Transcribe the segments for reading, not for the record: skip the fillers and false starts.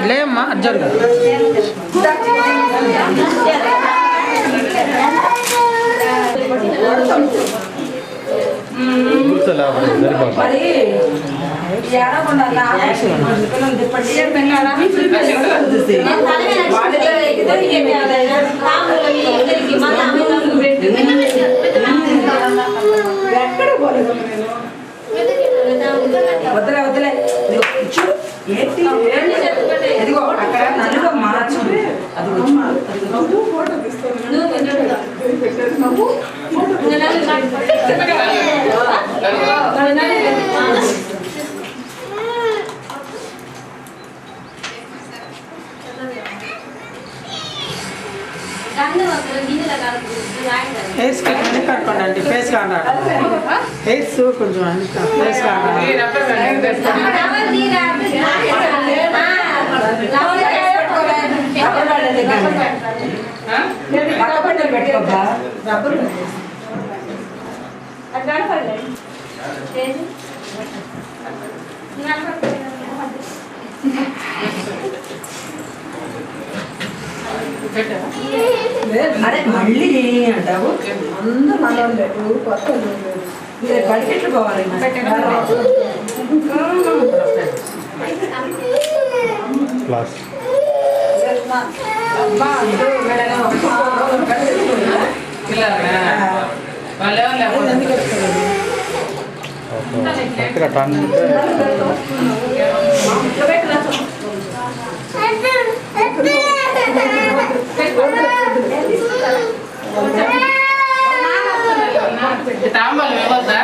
లేమ్మా అజ్జరు వద్దలే వద్దలే ఏంటి ఎదిగో అక్కడ నలుగా మార్చు అది హెయిర్స్ కట్టుకోండి ఫేస్ కాండి హెయిర్స్ కొంచెం ఫేస్ కాండి పెట్టుకోబ్బా అరే మళ్ళీ అంటావు అందరూ మనోళ్ళు కొత్త మీరు బడికెట్లు పోవాలి తాంబాలు ఇవ్వద్దా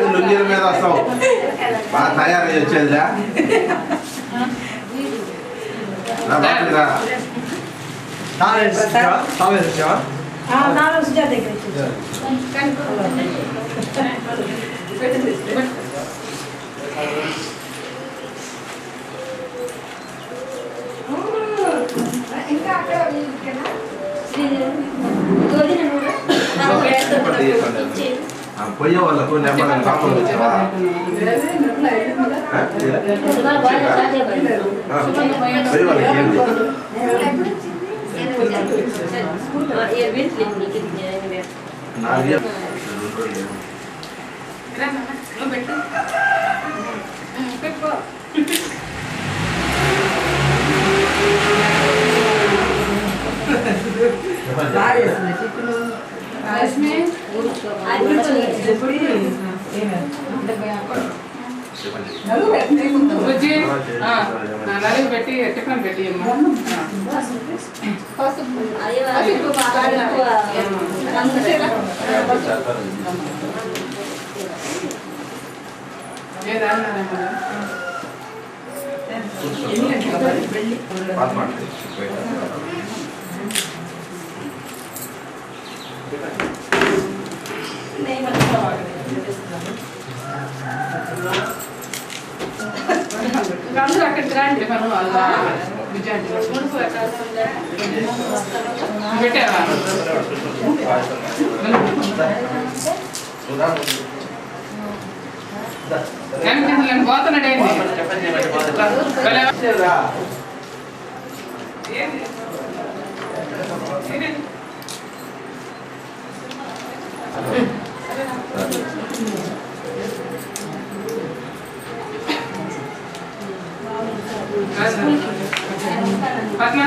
లుంగీల మీద వస్తావు బాగా తయారై వచ్చేదిరా పోయే వాళ్ళకు నెంబర్ కాపలు వచ్చావా పోయే వాళ్ళకి ఏంటి పెట్టి టిఫిన్ పెట్టి అందరూ అక్కడికి రండి మనం పెట్టావా పోతున్నాడేంటి పద్మ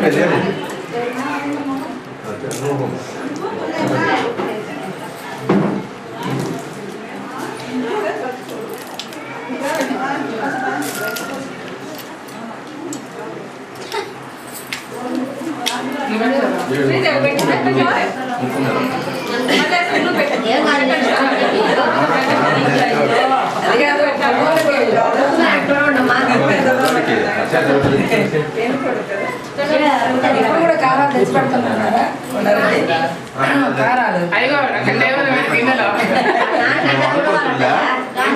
పెట్టిన వైపు ఇప్పుడు కూడా కారాలు తెచ్చి పెడుతున్నారా? కారాలు అయ్యో అక్కడ టేబుల్ పెట్టి గిన్నెలో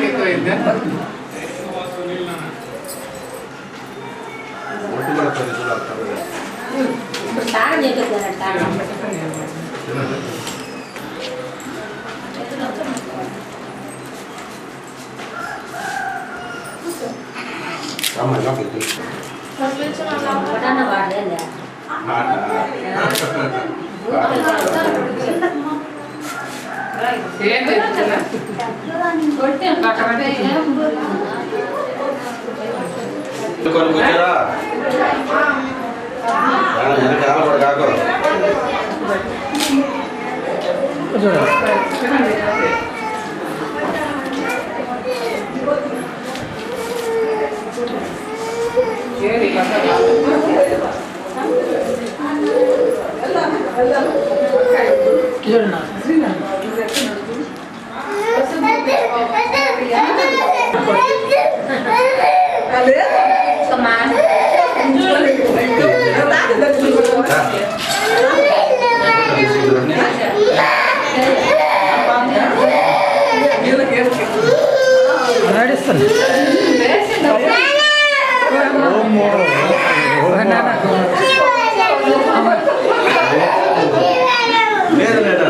ఎక్కువైంది. ఏంటి కూర్చోరా వెనకాల కూడా కాకు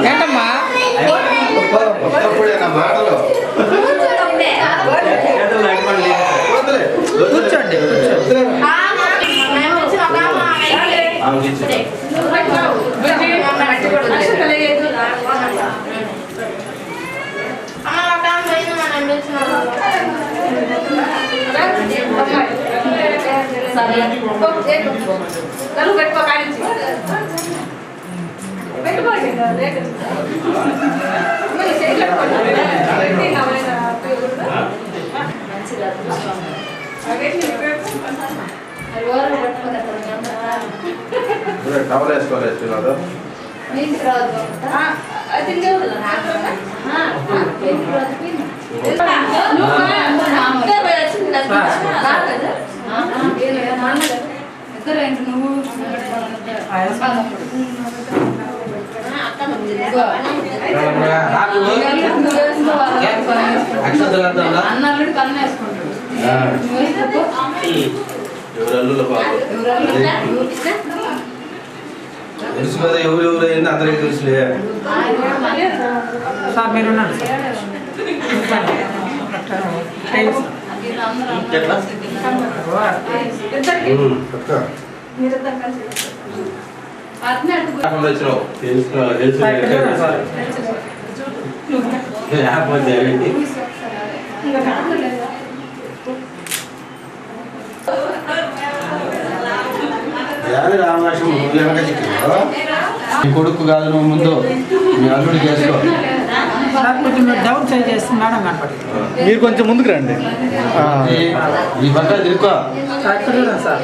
ఏంటమ్మా మాటలు కూర్చోండి టవల్ వేసుకోలేదు అన్నల్లుడు కన్ను వేసుకుంటాడు. ఎవరు బాబు తెలుసు కదా ఎవరు ఏంటి అందరికీ తెలుసులే సార్ మీరు ఉన్నాడు ఎట్లా వచ్చినావు రామలక్ష్మి మీ కొడుకు కాదు నువ్వు ముందు మీ అల్లుడు చేసుకో సార్ కొంచెం డౌన్ సైజ్ చేసి మేడం కనపడి మీరు కొంచెం ముందుకు రండి. ఈ పక్క తిరుక్కో సార్ ఇక్కడ చూడండి సార్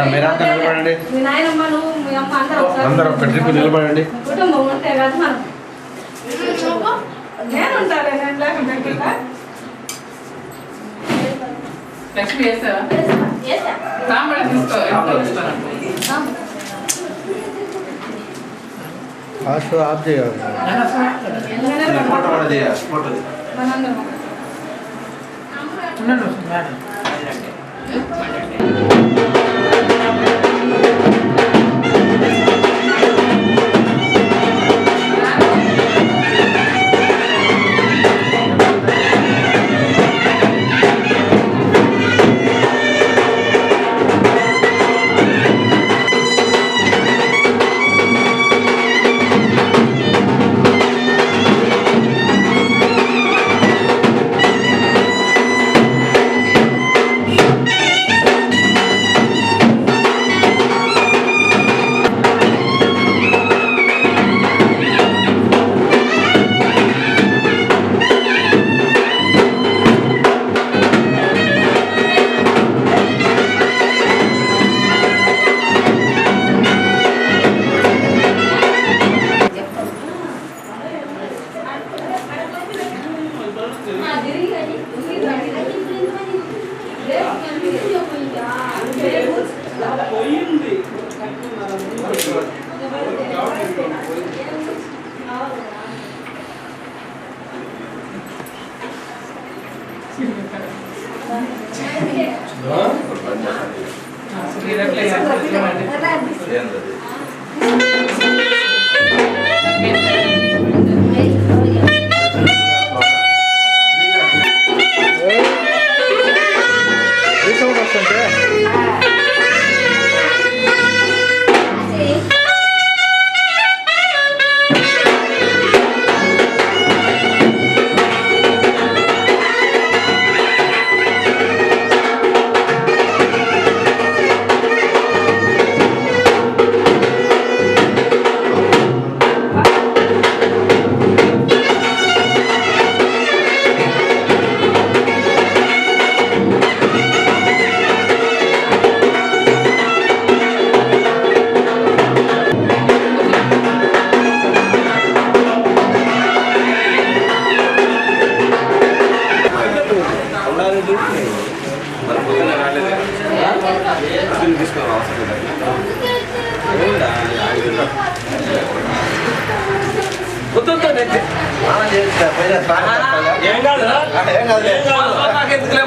మీరంతా నిలబడండి. మీ నాయనమ్మ నువ్వు మీ అమ్మ అందరూ ఒక ట్రిప్ నిలబడండి. కుటుంబం ఉంటే కదా మనం నేను ఉంటాను నేను లేకుండా లక్ష్మి వేసావా? సాంబార్ తీసుకో. ఆఫ్ చేయాలి. ఫోటో కూడా తీయాలి ఫోటో మనందరం ఉన్నాను మేడం మీరు ఎట్లా చేస్తారు? ఏంటది? రీసౌండ్ వస్తుంటే మరి పొద్దున్న రాలేదే అసలు తీసుకోవాలి అవసరం లేదా ఏం కాదు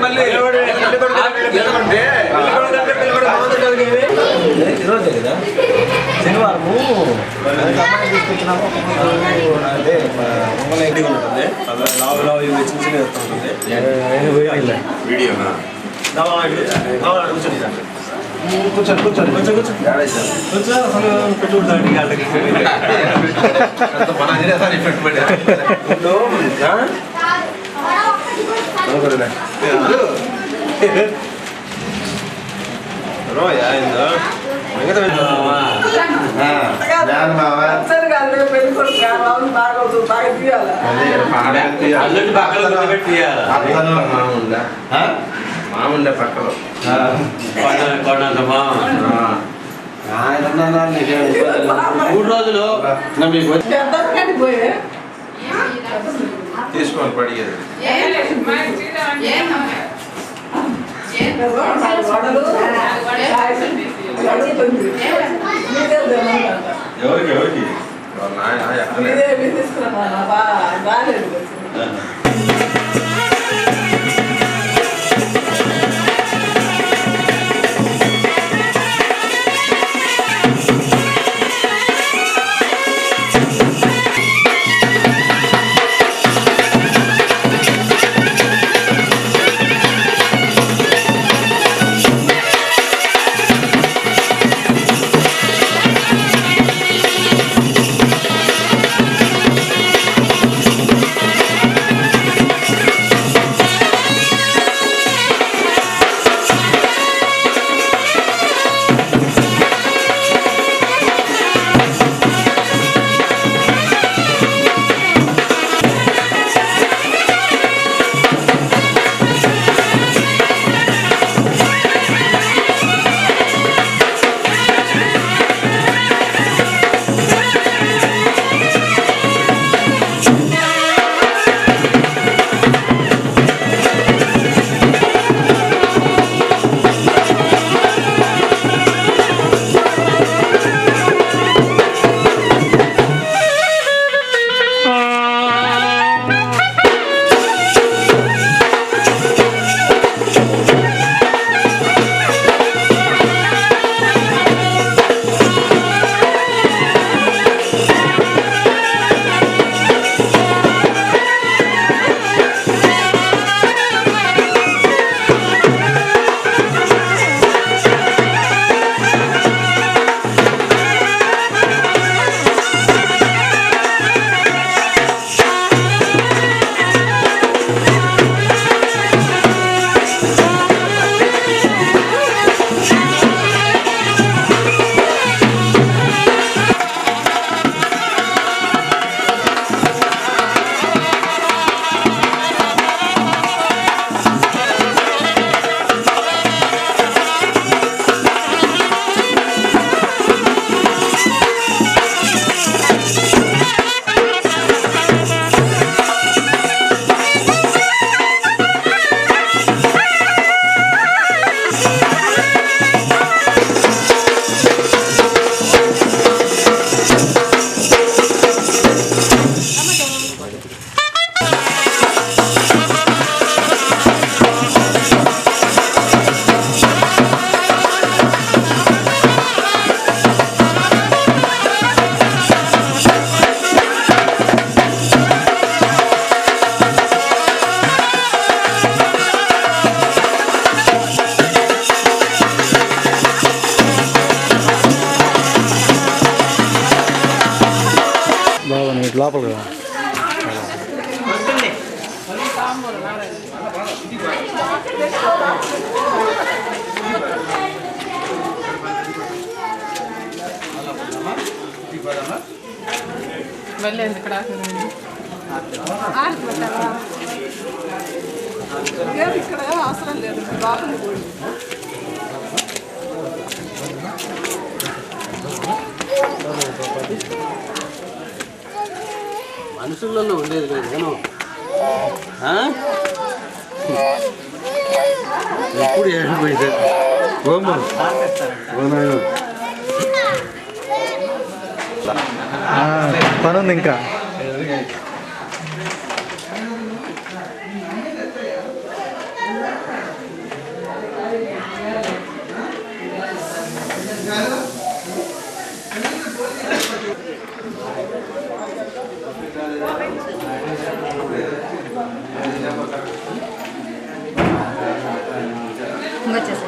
మళ్ళీ ఈరోజే కదా శనివారము అమ్మాయి తీసుకొచ్చినాము అదే పొంగల్ ఇంటికి ఉంటుంది లావు లావు ఇవి చిన్న చిన్న వస్తుంటుంది వీడియోనా కూర్చోండి కూర్చోండి కొంచెం కూర్చోండి కొంచెం అసలు పెట్టుకుంటాండి వాళ్ళకి మన తినేసారి పెట్టుబడి మాముండే పక్కలో మూడు రోజులు మీకు పెద్దకి పోయే తీసుకోవాలి పడిగేది ఎవరికి ఎవరికి వాళ్ళ నాయన ఎక్కడ తీసుకున్నా బాగా వెళ్ళేది ఇక్కడ ఇక్కడ అవసరం లేదు బాగుంది కూడా మనుషులలో ఉండేది లేదు నేను ఎప్పుడు ఏడిపోయింది పని ఉంది ఇంకా వచ్చేసి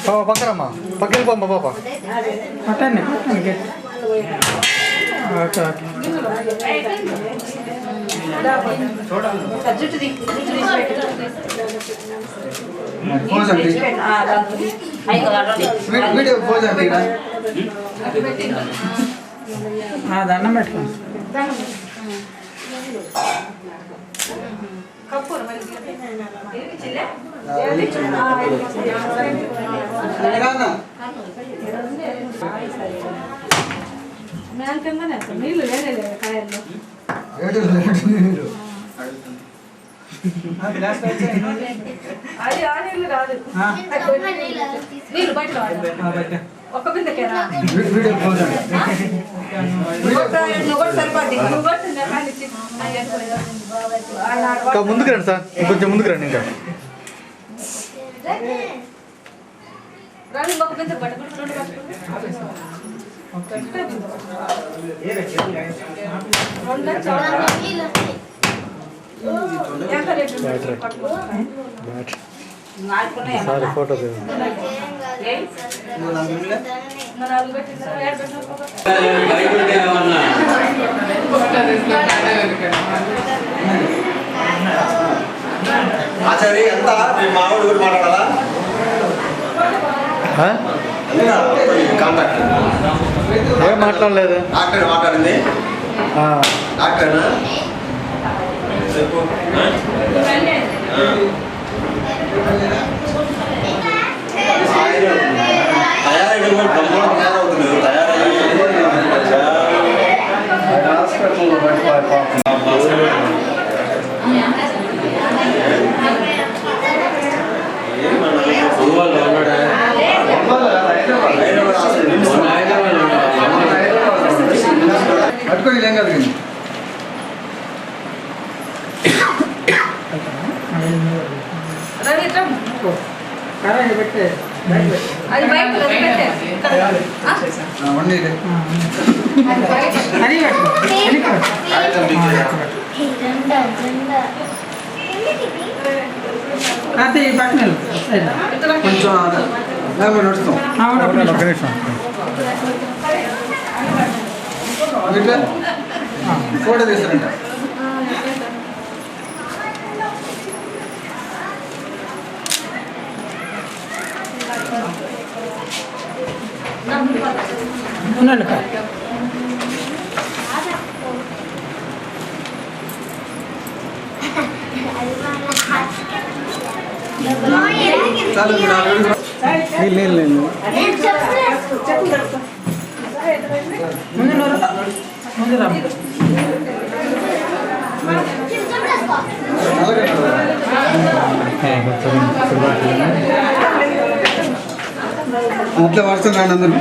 పాప పక్కనమ్మా పక్కకి పోమ్మా పాప పట్టండి పట్టండి గట్టి. ఓకే ఓకే జుట్టు వీడియో పోజ్ అండి ఇక్కడ దండం పెట్టుకోండి. నీళ్ళు లేదే కాయల్లో అది ఆ నీళ్ళు కాదు నీళ్ళు బయట ఒక్క బిందకేనా వీడియో పోజ్ అండి నువ్వు కూడా సరిపోద్ది నువ్వు కొట్టిందా కానిచ్చి ఇంకా ముందుకు రండి సార్ ఇంకొంచెం ముందుకు రండి ఇంకా రాని ఒక బిందె పట్టుకుని రెండు సార్ ఫోటో ఆచారి ఎంత మీ మామూలు కూడా మాట్లాడాలా కాంటాక్ట్ ఏం మాట్లాడలేదు డాక్టర్ మాట్లాడింది డాక్టర్ చెప్పు తయారీ తయారవుతుంది హాస్పిటల్లో పట్టుకొని ఏం కలిగింది కరెంట్ పెట్టే అది బయట పెట్టే వండి అది పెట్టు కాకపోతే ఈ పట్టణాలు కొంచెం నడుస్తాం ఒక నిమిషం వీటిలో ఫోటో తీస్తారంట ఉండండి చాలు నీళ్ళు ముందు ముందు రా అట్లా వస్తుంది అందరూ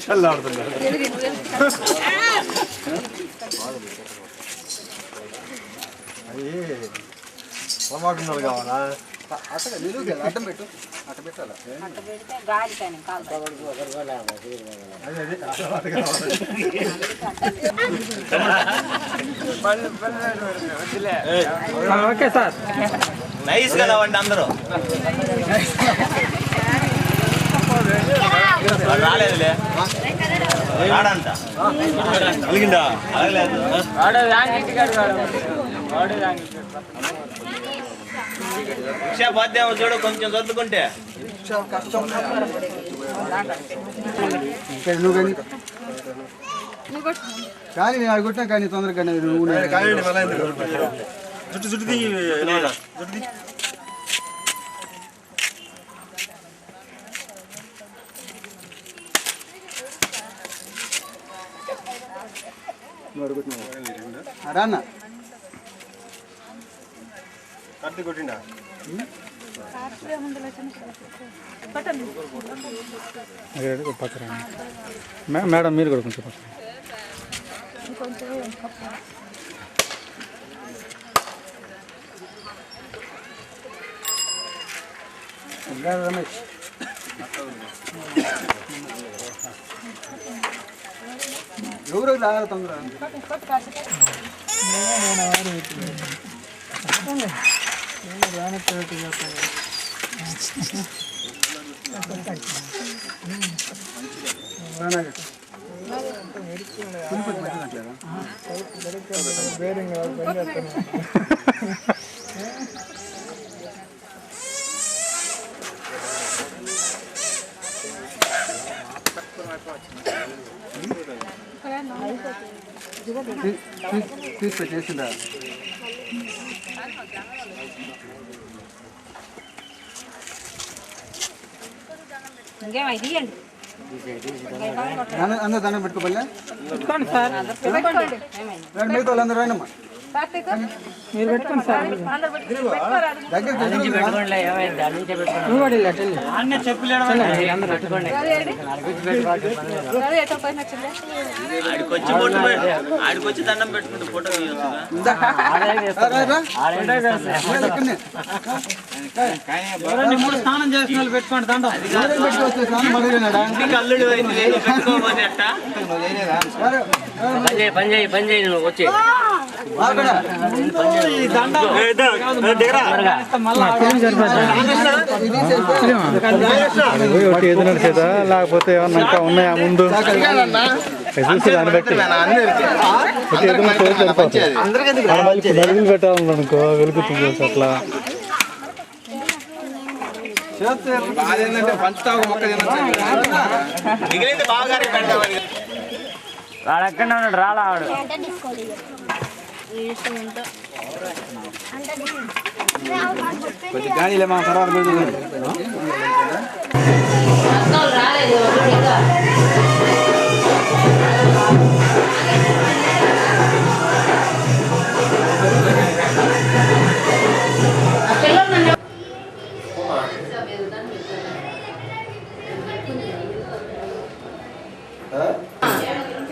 చల్లాడుతున్నారు. అయ్యి పొరపాటున్నారు కావాలా? అడ్డం పెట్టు, అట్ట పెట్టాలా? Okay sir. నైస్ కదా వండి అందరూ రాలేదులే రాడంట అలిగిందా అలగలేదు రిక్షా బాధ్యత చూడు కొంచెం సర్దుకుంటే నువ్వు కానీ నేను అడుగుతున్నా కానీ తొందరగా నువ్వు చుట్టూ చుట్టూ దిగి చుట్టూ దిగి రాన్న కత్తి కొట్టిండా మేడం మీరు కూడా కొంచెం రమేష్ ఎవరు తొందర తీసుకొచ్చేసిందా అందరూ దండం పెట్టుకోబల్లే పెట్టుకోండి సార్. మిగతా వాళ్ళందరూ రండమ్మా మీరు పెట్టుకోండి సార్. దగ్గర నువ్వు కూడా వెళ్ళి అటు వెళ్ళి. అందరూ పెట్టుకోండి. ఆడికొచ్చి దండం పెట్టుకుంటే ఫోటో మూడు స్నానం చేసిన వాళ్ళు పెట్టుకోండి దండం. అల్లుడు పెట్టుకోమని అట్ట పని చేయి నువ్వు వచ్చి ఏదైనా చేదా లేకపోతే ఏమన్నా ఇంకా ఉన్నాయా ముందు చూసి దాన్ని బట్టి నలుగులు పెట్టాలనుకో వెలుగుతుంది అట్లా మిగిలింది బాగా పెడతామని వాడు ఎక్కడ ఉన్నాడు రాలా వాడు గాలిలే మా తర్వాత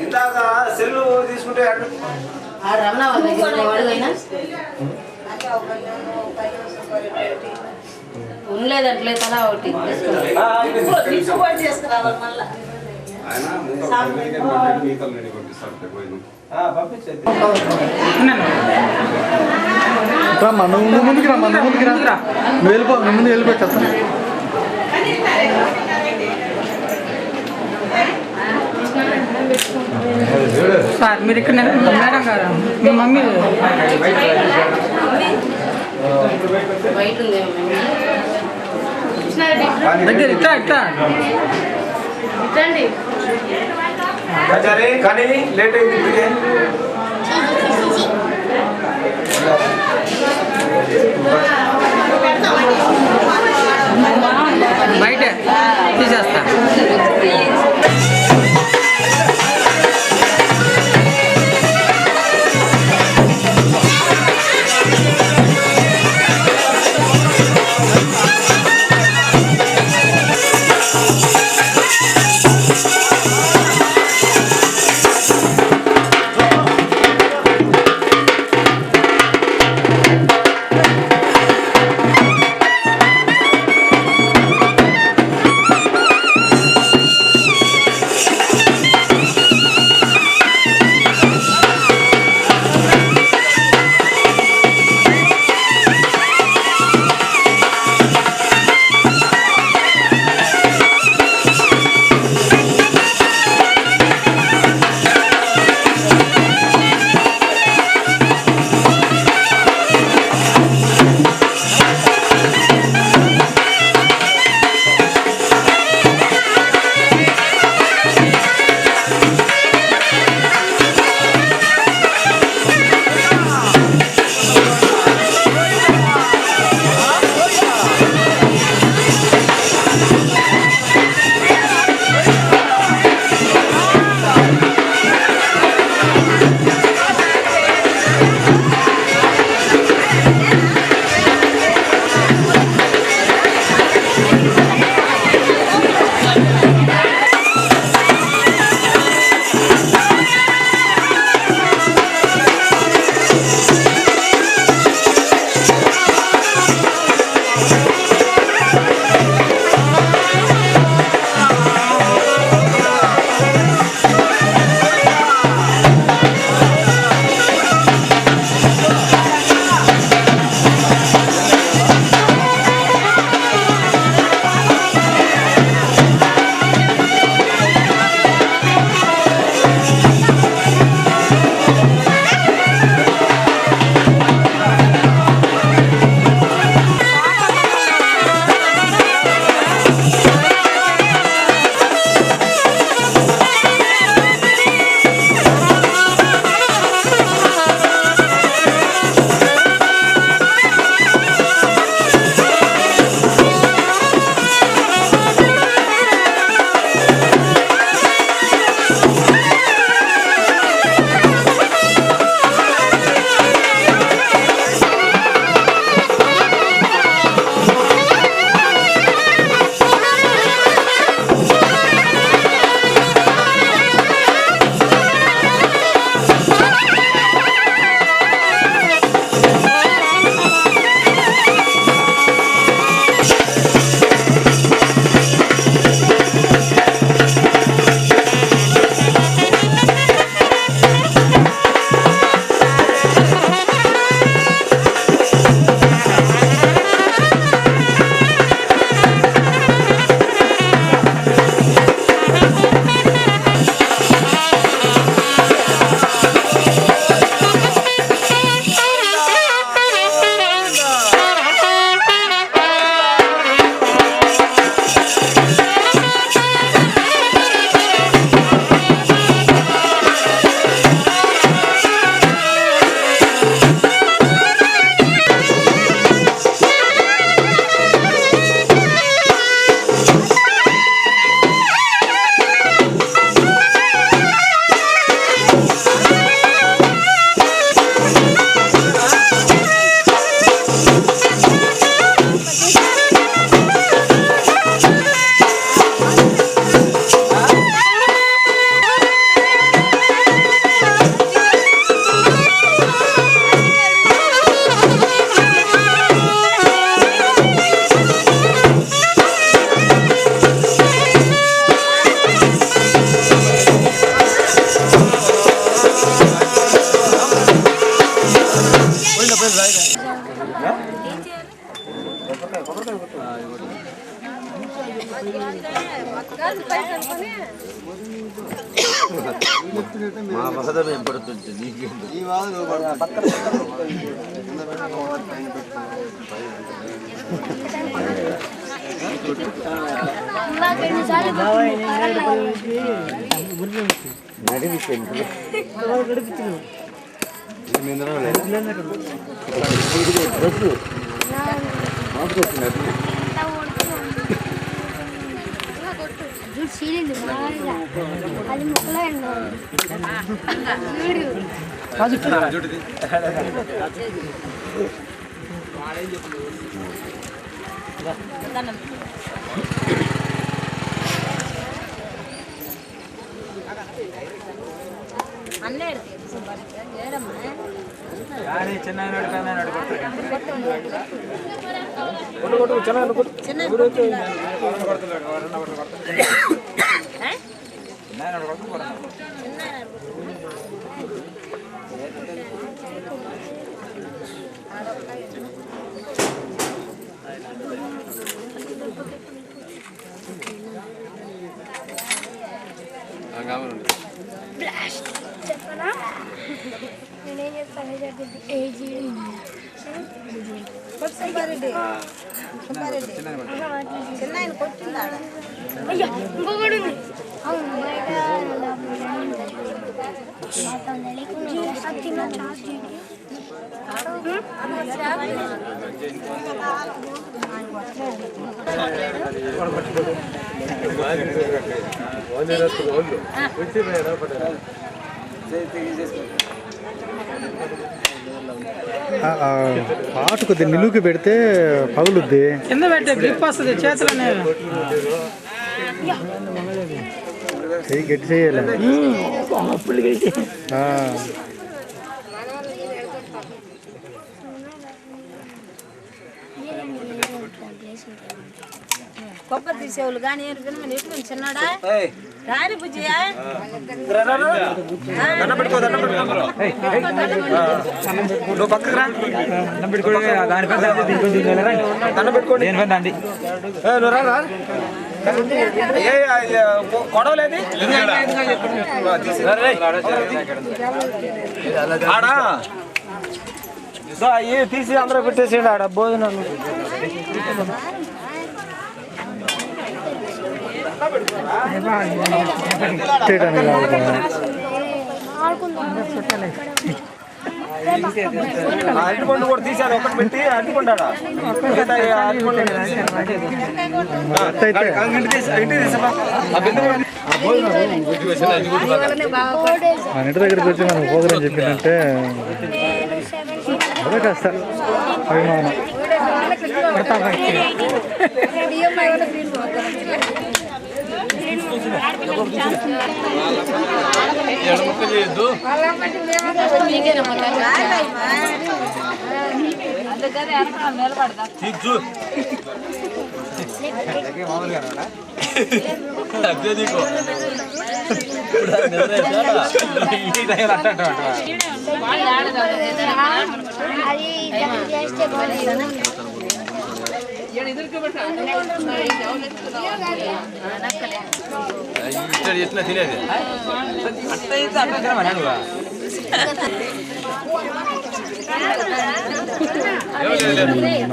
ఇందాక సెల్లు తీసుకుంటే రమణ వాళ్ళ దగ్గర వాడుదైనా ఉండలేదంటలే తలా ఒకటి తీసుకురావాలి మళ్ళా రమ్మా నువ్వు ముందుకు రమ్మా నువ్వు ముందుకు రా నువ్వు వెళ్ళిపో నువ్వు ముందు వెళ్ళిపెట్టా సార్ మీరు ఇక్కడ మేడం గారు మీ మమ్మీ బయట ఉందేమో దగ్గర ఇట్లా ఇట్లా ఇట్టండి కానీ లేట్ అయింది బయట తీసేస్తా మా బాధ మేము పడుతుంది నీకేందు ఈ వాదులు పక్కన అది ముక్కలో చెప్పనా నేనేం చెప్తాను ఏజీ ఇంకొకటి అవును బయట పాటు కొద్దిగా నిలువుకి పెడితే పగులుద్ది. కింద పెట్టే గ్రిప్ వస్తుంది చేతులనే. చెయ్యి గట్టి చేయాలి. కొబ్బరి తీసేవాళ్ళు కానీ ఎప్పుడు చిన్నాడా రాని బుజ్జియా నువ్వు పక్కకు రా. దండం పెట్టుకోండి. దండం పెట్టుకోండి. కొడవలేదు ఆడా తీసి అందరూ పెట్టేసేయండి ఆడ భోజనం. అరటిపండు కూడా తీసాను ఒకటి పెట్టి అరటిపండు మన ఇంటి దగ్గరికి వచ్చి మనం ప్రోగ్రాం చెప్పిందంటే అదే కాస్త అభిమానం. తినేది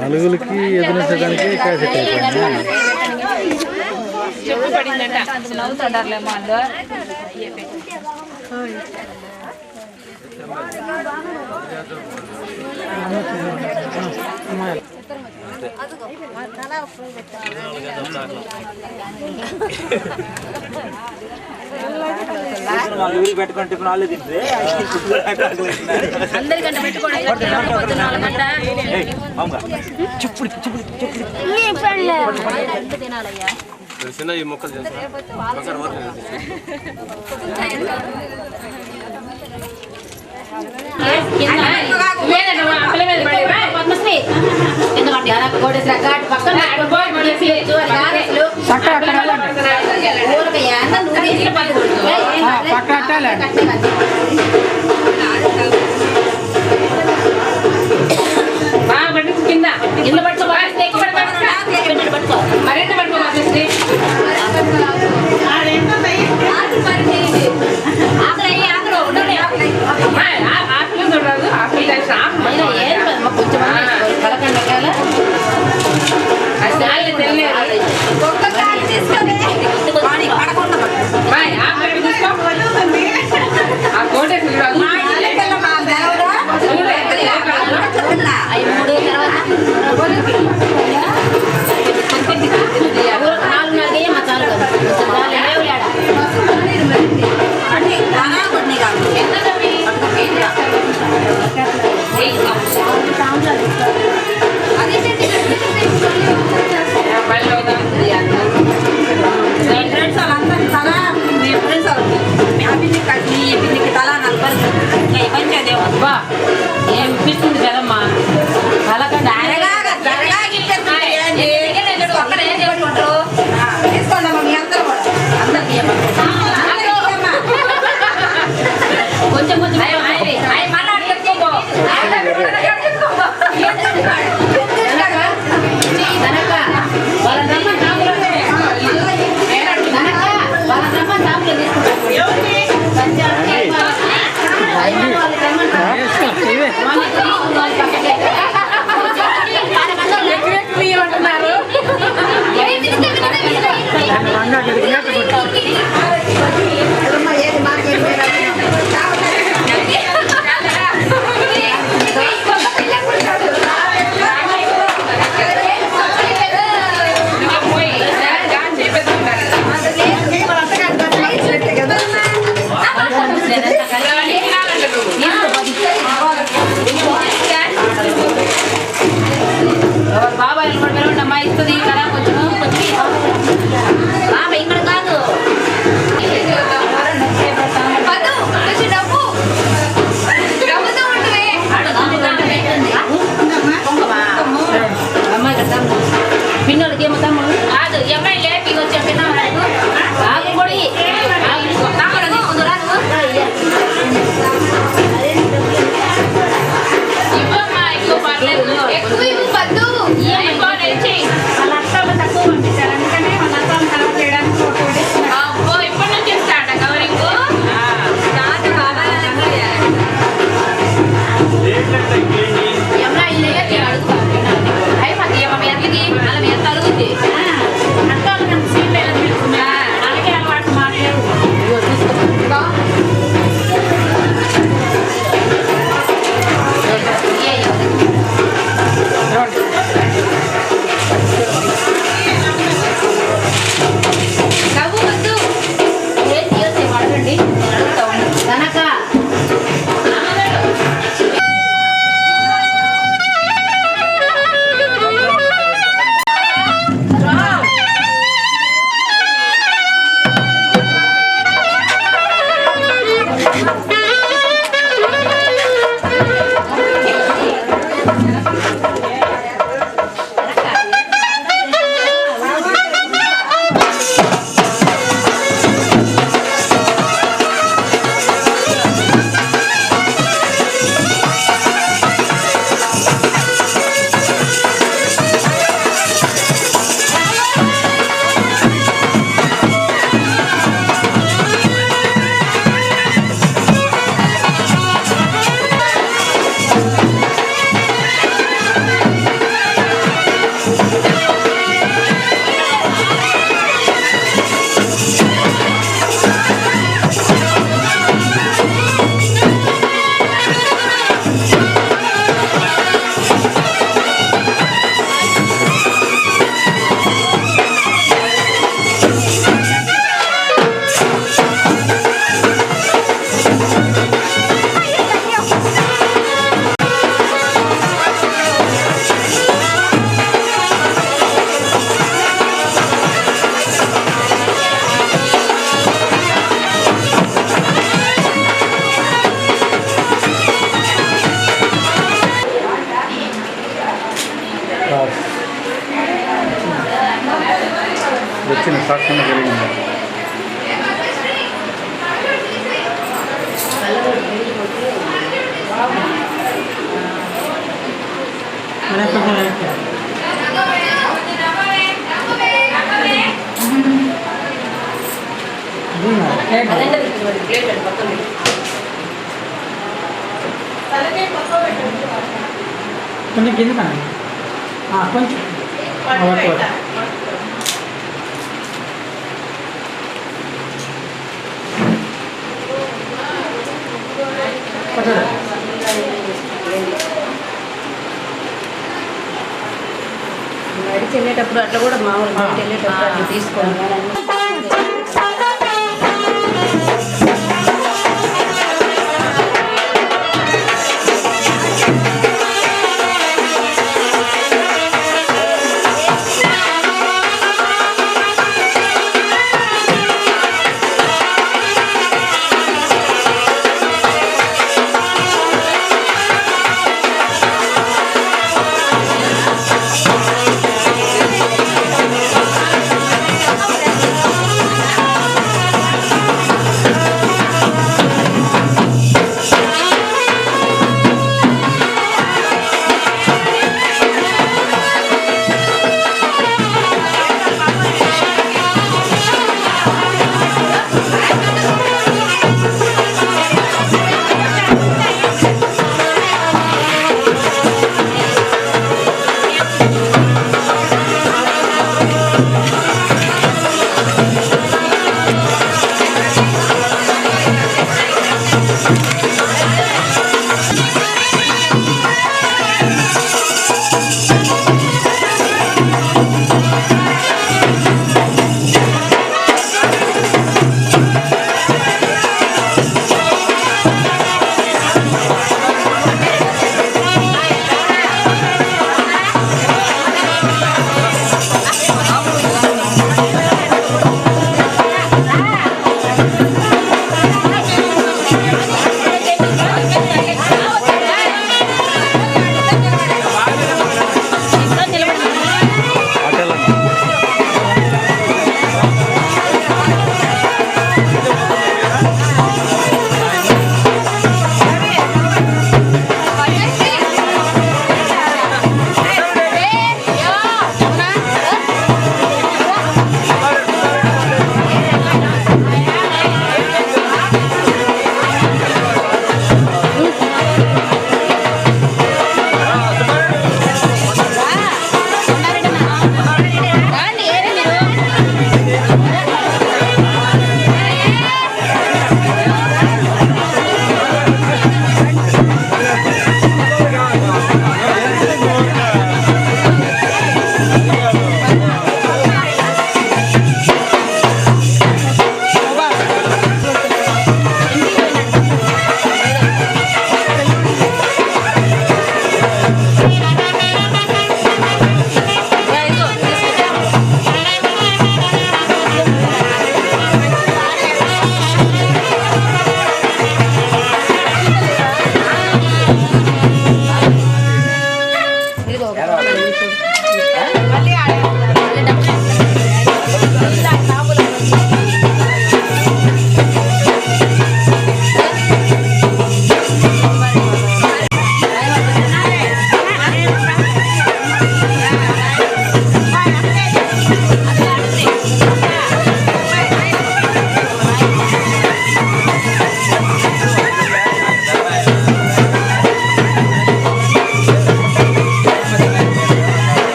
నలుగురికి ఎదురించడానికి క్యాసెట్ అయిపోయింది. చెప్పు పడిందంట నవ్వుతాడారులేమో అందరూ పెట్టుకుంటే అందరికంటే పెట్టుకోవడం తినాలయ్యా చిన్న ఈ మొక్కలు కింద ఇల్లు పట్టుకో మరింత పట్టుకో పిన్నోళ్ళకి ఏమో తమ్ముడు కాదు అమ్మాయి లేపి వచ్చే పిన్నవాళ్ళకు ఆకు పొడి ఇవ్వమ్మా ఎక్కువ పర్లేదు ఎక్కువ ఇవ్వద్దు వాళ్ళ అత్తమ్మ తక్కువ పంపించారు అందుకనే వాళ్ళ అత్తమ్మ కవర్ చేయడానికి అబ్బో ఇప్పటి నుంచి స్టార్ట్ కవరింగ్ వచ్చిన సాక్షి జరిగింది. కొంచెం కింద కొంచెం నడిచి వెళ్ళేటప్పుడు అట్లా కూడా మామూలు వెళ్ళేటప్పుడు అట్లా తీసుకోండి.